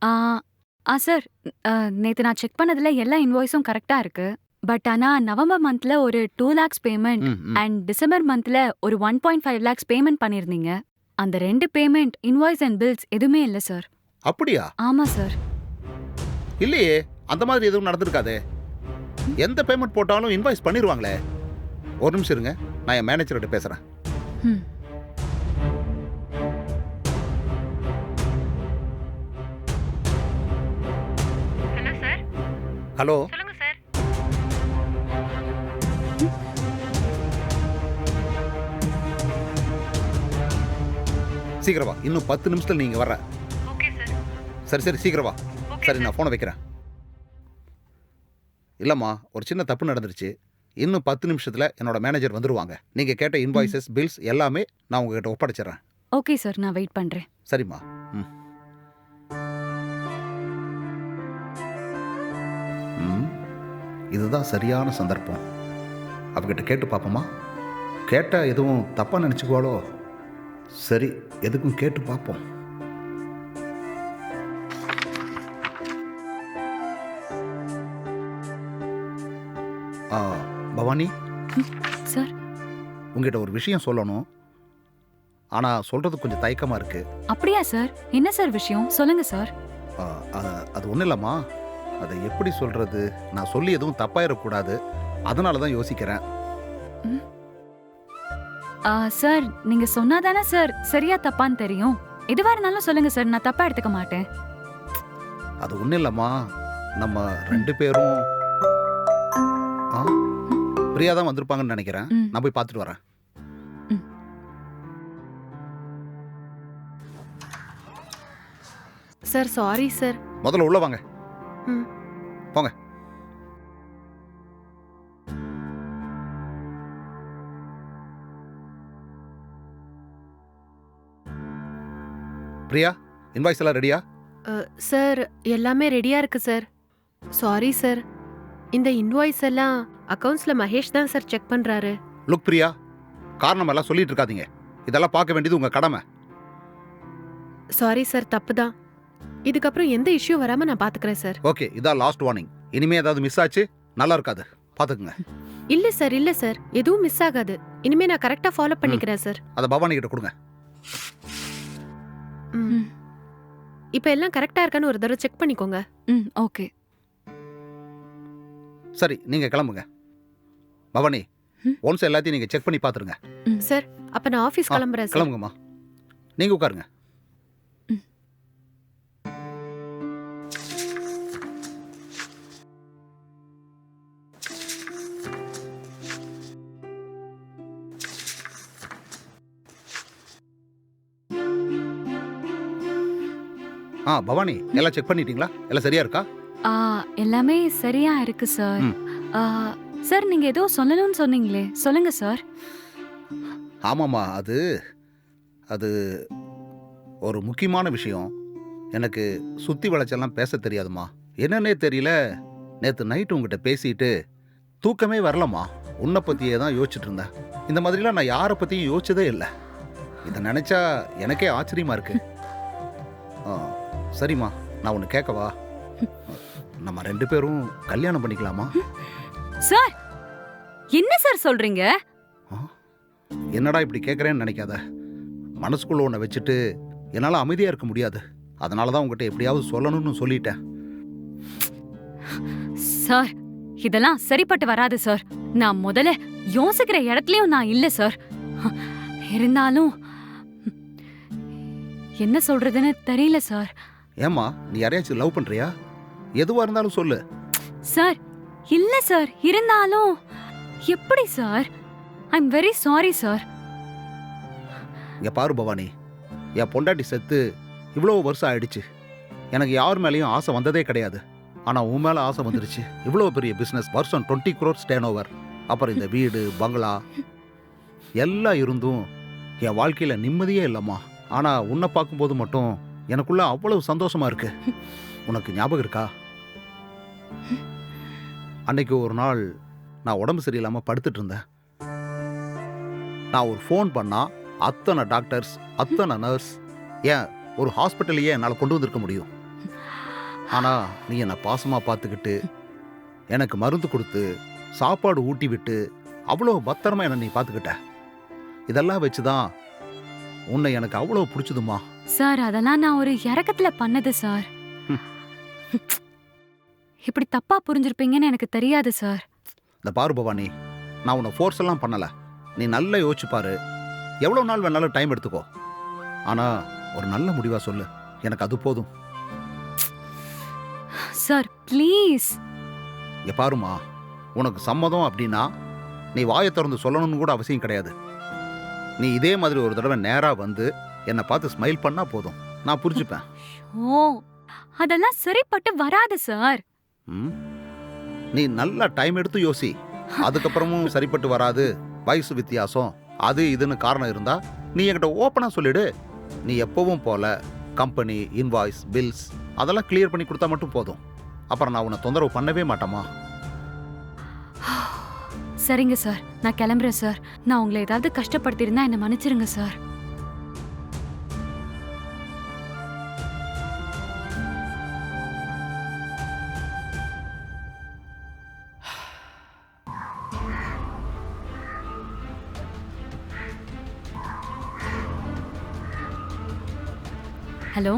ஆ sir, நேத்து நான் check பண்ணதுல எல்லா இன்வாய்ஸும் கரெக்ட்டா இருக்கு. பட் ஆனா நவம்பர் மந்த்ல ஒரு 2 லாக்ஸ் பேமெண்ட் ம், ம். அண்ட் டிசம்பர் மந்த்ல ஒரு 1.5 லாக்ஸ் பேமெண்ட் பண்ணியிருந்தீங்க. அந்த 2 பேமெண்ட், இன்வாய்ஸ் அண்ட் பில்ஸ் எதுவுமே இல்ல சார். அப்படியா? ஆமா சார். இல்லையே, அந்த மாதிரி எதுவும் நடந்திருக்காதே. எந்த பேமெண்ட் போட்டாலும் இன்வாய்ஸ் பண்ணிடுவாங்களே. ஒரு நிமிஷம் இருங்க, நான் என் மேனேஜர்கிட்ட பேசுறேன். ம். Hello sir. ஹலோ, சொல்லுங்க சார். சீக்கிரம் வா. இன்னும் 10 நிமிஷத்துல நீங்க வர்ற. Okay sir. சரி சரி, சீக்கிரம் வா. ஓகே சரி, சார். நான் ஃபோனை வைக்கிறேன். இல்லைம்மா, ஒரு சின்ன தப்பு நடந்துருச்சு. இன்னும் 10 நிமிஷத்துல என்னோட மேனேஜர் வந்துருவாங்க. நீங்க கேட்ட இன்வாய்ஸஸ், பில்ஸ் எல்லாமே நான் உங்ககிட்ட ஒப்படைச்சிடுறேன். ஓகே சார், நான் வெயிட் பண்றேன். சரிம்மா. ம். ம். இதுதான் சரியான சந்தர்ப்பம். அவகிட்ட கேட்டு பார்ப்போமா? கேட்டால் எதுவும் தப்பாக நினச்சிக்குவாளோ? சரி, எதுக்கும் கேட்டு பார்ப்போம். ஆ, பவானி, சார். உங்ககிட்ட ஒரு விஷயம் சொல்லணும். ஆனால் சொல்கிறது கொஞ்சம் தயக்கமாக இருக்குது. அப்படியா சார்? என்ன சார் விஷயம்? சொல்லுங்க சார். அது ஒன்றும் இல்லைம்மா. அதை எப்படி சொல்கிறது? நான் சொல்லி எதுவும் தப்பாயிடக்கூடாது. அதனால தான் யோசிக்கிறேன். சார், நீங்க சொன்னாதானே சார் சரியா தப்பான்னு தெரியும். எதுவா இருந்தாலும் சொல்லுங்க சார், நான் தப்பா எடுத்துக்க மாட்டேன். அது ஒன்றும் இல்லைம்மா. நம்ம 2 பேரும் பிரியா தான் வந்திருப்பாங்கன்னு நினைக்கிறேன். ம். நான் போய் பார்த்துட்டு வரேன். Sir, sorry sir. முதல்ல உள்ள வாங்க. ம். போங்க. பிரியா, இன்வாய்ஸ் எல்லாம் ரெடியா? சார், எல்லாமே ரெடியா இருக்கு சார். Sorry sir. இந்த இன்வாய்ஸ் எல்லாம் அக்கவுண்ட்ஸ்ல மகேஷ் தான் சார் செக் பண்றாரு. லுக் பிரியா, காரணம் எல்லாம் சொல்லிட்டு இருக்காதீங்க. இதெல்லாம் பார்க்க வேண்டியது உங்க கடமை. சாரி சார், தப்பு தான். இதுக்கப்புறம் எந்த இஷ்யூ வராம நான் பாத்துக்கிறேன் சார். ஓகே, இதான் லாஸ்ட் வார்னிங். இனிமே ஏதாவது மிஸ் ஆச்சு நல்லா இருக்காது. பார்த்துக்குங்க. இல்ல சார், இல்ல சார், எதுவும் மிஸ் ஆகாது. இனிமே நான் கரெக்டா ஃபாலோ பண்ணிக்கிறேன் சார். அதை பவானி கிட்ட கொடுங்க. ம். இப்ப எல்லாம் கரெக்டா இருக்கான்னு ஒரு தடவை செக் பண்ணிக்கோங்க. ம். ஓகே. சரி, நீங்க கிளம்புங்க. பவானி, ம். ஒன்ஸ் எல்லாத்தையும் நீங்க செக் பண்ணி பார்த்துருங்க. சார், அப்ப நான் ஆபீஸ் கிளம்புறேன் சார். கிளம்புங்கம்மா. நீங்க உட்காருங்க. ம். பவானி, எல்லாம் செக் பண்ணிட்டீங்களா? எல்லாம் சரியா இருக்கா? எல்லாமே சரியா இருக்கு சார். ம். சார், நீங்க ஏதோ சொல்லணும்னு சொன்னீங்களே, சொல்லுங்க சார். ஆமாம்மா, அது அது ஒரு முக்கியமான விஷயம். எனக்கு சுத்தி வளைச்செல்லாம் பேச தெரியாதுமா. என்னன்னே தெரியல, நேற்று நைட்டு உங்ககிட்ட பேசிட்டு தூக்கமே வரலம்மா. உன்னை பற்றியே தான் யோசிச்சுட்டு இருந்தேன். இந்த மாதிரிலாம் நான் யாரை பற்றியும் யோசிச்சதே இல்லை. இதை நினச்சா எனக்கே ஆச்சரியமா இருக்கு. சரிம்மா, நான் ஒன்று கேட்கவா? நம்ம 2 பேரும் கல்யாணம் பண்ணிக்கலாமா? சார், என்ன சார் சொல்றீங்க? என்னடா இப்படி கேட்குறேன்னு நினைக்காத. மனசுக்குள்ள ஒன்றை வச்சுட்டு என்னால் அமைதியாக இருக்க முடியாது. அதனால தான் உங்ககிட்ட எப்படியாவது சொல்லணும்னு சொல்லிட்டேன். சார், இதெல்லாம் சரிப்பட்டு வராது சார். நான் முதல்ல யோசிக்கிற இடத்துலயும் நான் இல்ல சார். இருந்தாலும் என்ன சொல்றதுன்னு தெரியல சார். ஏம்மா, நீ யாரையாச்சும் லவ் பண்றியா? எதுவா இருந்தாலும் சொல்லு. சார், இல்ல சார். இருந்தாலும் எப்படி sir? I am very sorry sir. இங்க பாரு பவானி, என் பொண்டாட்டி செத்து இவ்வளோ வருஷம் ஆயிடுச்சு. எனக்கு யார் மேலேயும் ஆசை வந்ததே கிடையாது. ஆனால் உன் மேலே ஆசை வந்துருச்சு. இவ்வளோ பெரிய பிஸ்னஸ், வருஷம் 20 crores டேர்ன் ஓவர். அப்புறம் இந்த வீடு, பங்களா எல்லாம் இருந்தும் என் வாழ்க்கையில் நிம்மதியே இல்லைம்மா. ஆனால் உன்னை பார்க்கும்போது மட்டும் எனக்குள்ள அவ்வளவு சந்தோஷமா இருக்கு. உனக்கு ஞாபகம் இருக்கா? அன்னைக்கு ஒரு நாள் நான் உடம்பு சரியில்லாமல் படுத்துட்டு இருந்தேன். நான் ஒரு ஃபோன் பண்ணா அத்தனை டாக்டர்ஸ், அத்தனை நர்ஸ், ஏன் ஒரு ஹாஸ்பிட்டலையே என்னால் கொண்டு வந்திருக்க முடியும். ஆனா நீ என்னை பாசமா பார்த்துக்கிட்டு எனக்கு மருந்து கொடுத்து சாப்பாடு ஊட்டி விட்டு அவ்வளோ பத்திரமா என்னை நீ பார்த்துக்கிட்ட. இதெல்லாம் வச்சுதான் உன்னை எனக்கு அவ்வளோ பிடிச்சதுமா. சார் அதெல்லாம் நான் ஒரு இறக்கத்துல பண்ணது சார். இப்படி தப்பா புரிஞ்சிருப்பீங்கன்னு எனக்கு தெரியாது சார். இந்த பாரு பவானி, நான் உன்னை ஃபோர்ஸ் எல்லாம் பண்ணல. நீ நல்லா யோசிச்சு பாரு. எவ்வளோ நாள் வேணாலும் டைம் எடுத்துக்கோ. ஆனா ஒரு நல்ல முடிவா சொல்லு. எனக்கு அது போதும். Sir please. இங்க பாருமா, உனக்கு சம்மதம் அப்படின்னா நீ வாயை திறந்து சொல்லணும்னு கூட அவசியம் கிடையாது. நீ இதே மாதிரி ஒரு தடவை நேரா வந்து என்னை பார்த்து ஸ்மைல் பண்ணா போதும். நான் புரிஞ்சுப்பேன். ஓ, அதெல்லாம் சரிப்பட்டு வராது சார். ம்? நீ நல்லா டைம் எடுத்து யோசி. அதுக்கப்புறமும் சரிப்பட்டு வராது, வயசு வித்தியாசம், அது இதுன்னு காரணம் இருந்தா நீ என்கிட்ட ஓப்பனா சொல்லிடு. நீ எப்பவும் போல கம்பெனி இன்வாய்ஸ் பில்ஸ் அதெல்லாம் கிளியர் பண்ணி கொடுத்தா மட்டும் போதும். அப்புறம் நான் உன்னை தொந்தரவு பண்ணவே மாட்டேமா. சரிங்க சார், நான் கிளம்புறேன் சார். நான் உங்களை ஏதாவது கஷ்டப்படுத்திருந்தா என்ன மன்னிச்சிருங்க சார். ஹலோ,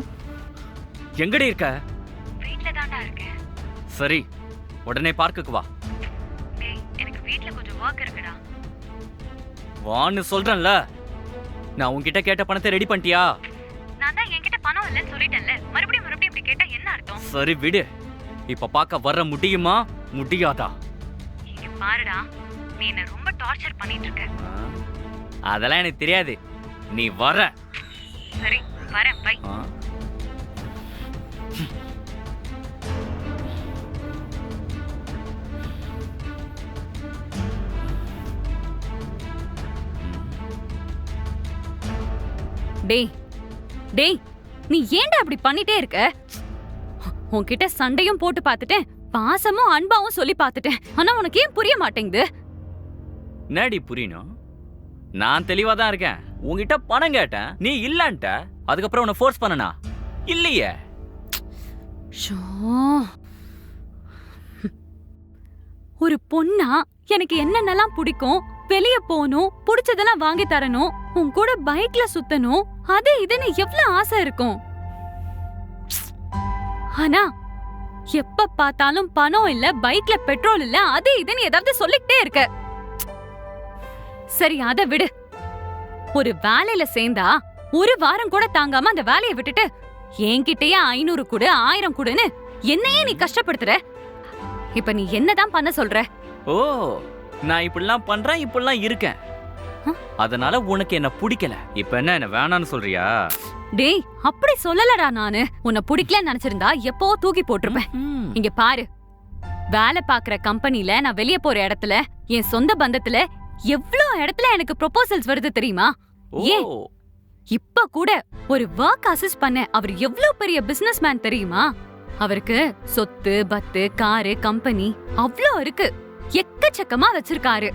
எங்கடி இருக்க? வீட்ல தான்டா இருக்கேன். சரி, உடனே பார்க்குக்கு வா. டேய், எனக்கு வீட்ல கொஞ்சம் வர்க் இருக்குடா. வான்னு சொல்றேன்ல. நான் உன்கிட்ட கேட்ட பணத்தை ரெடி பண்ணிட்டியா? நான் தான் என்கிட்ட பணம் இல்லைன்னு சொல்லிட்டேன்ல. மறுபடியும் இப்படி கேட்டா என்ன அர்த்தம்? சரி விடு. இப்ப பார்க்க வர முடியுமா முடியாதா? இங்க பாருடா, நீ என்ன ரொம்ப டார்ச்சர் பண்ணிட்டு இருக்க. அதெல்லாம் எனக்கு தெரியாது. நீ வர. சரி, வரேன். பை. டேய் டேய், நீ ஏன்டா அப்படி பண்ணிட்டே இருக்க? உன்கிட்ட சண்டையும் போட்டு பார்த்துட்டேன், பாசமும் அன்பாவும் சொல்லி பார்த்துட்டேன். ஆனா உனக்கு ஏன் புரிய மாட்டேங்குது? என்னடி புரியணும்? நான் தெளிவா தான் இருக்கேன். உன்கிட்ட பணம் கேட்டேன், நீ இல்லன்ட்ட. அதுக்கப்புறம் உன்னை ஃபோர்ஸ் பண்ணனா? இல்லையே. ஷோ, ஒரு பொண்ணா எனக்கு என்னென்னலாம் பிடிக்கும், வெளிய போகணும், பிடிச்சதெல்லாம் வாங்கி தரணும், உன் கூட பைக்ல சுத்தணும், அது இதுன்னு எவ்வளவு ஆசை இருக்கும். ஆனா எப்ப பார்த்தாலும் பணம் இல்ல, பைக்ல பெட்ரோல் இல்ல, அது இதுன்னு ஏதாவது சொல்லிக்கிட்டே இருக்க. சரி, அத விடு. ஒரு வேலையில சேர்ந்தா ஒரு வாரம் கூட தாங்காம அந்த வேலையை விட்டுட்டு என்கிட்டயே 500 கொடு 1000 கொடுன்னு என்னையே நீ கஷ்டப்படுத்துற. இப்ப நீ என்னதான் பண்ண சொல்ற? ஓ, நான் இப்படிலாம் பண்றேன், இப்படிலாம் இருக்கேன். அதனால உனக்கு என்ன பிடிக்கல. இப்ப என்ன வேணான்னு சொல்றியா? டேய், அப்படி சொல்லலடா. நானு உன்னை பிடிக்கலன்னு நினைச்சிருந்தா எப்போ தூக்கி போட்டிருப்பேன். இங்க பாரு, வேலை பாக்குற கம்பெனில, நான் வெளிய போற இடத்துல, என் சொந்த பந்தத்துல எவ்ளோ இடத்துல எனக்கு ப்ரொபோசல்ஸ் வருது தெரியுமா? ஏன் இப்ப கூட ஒரு வர்க் அசிஸ்ட் பண்ண அவர் எவ்ளோ பெரிய பிசினஸ் மேன் தெரியுமா? அவருக்கு சொத்து பத்து காரு கம்பெனி அவ்ளோ இருக்கு, எக்கச்சக்கமா வச்சிருக்காரு.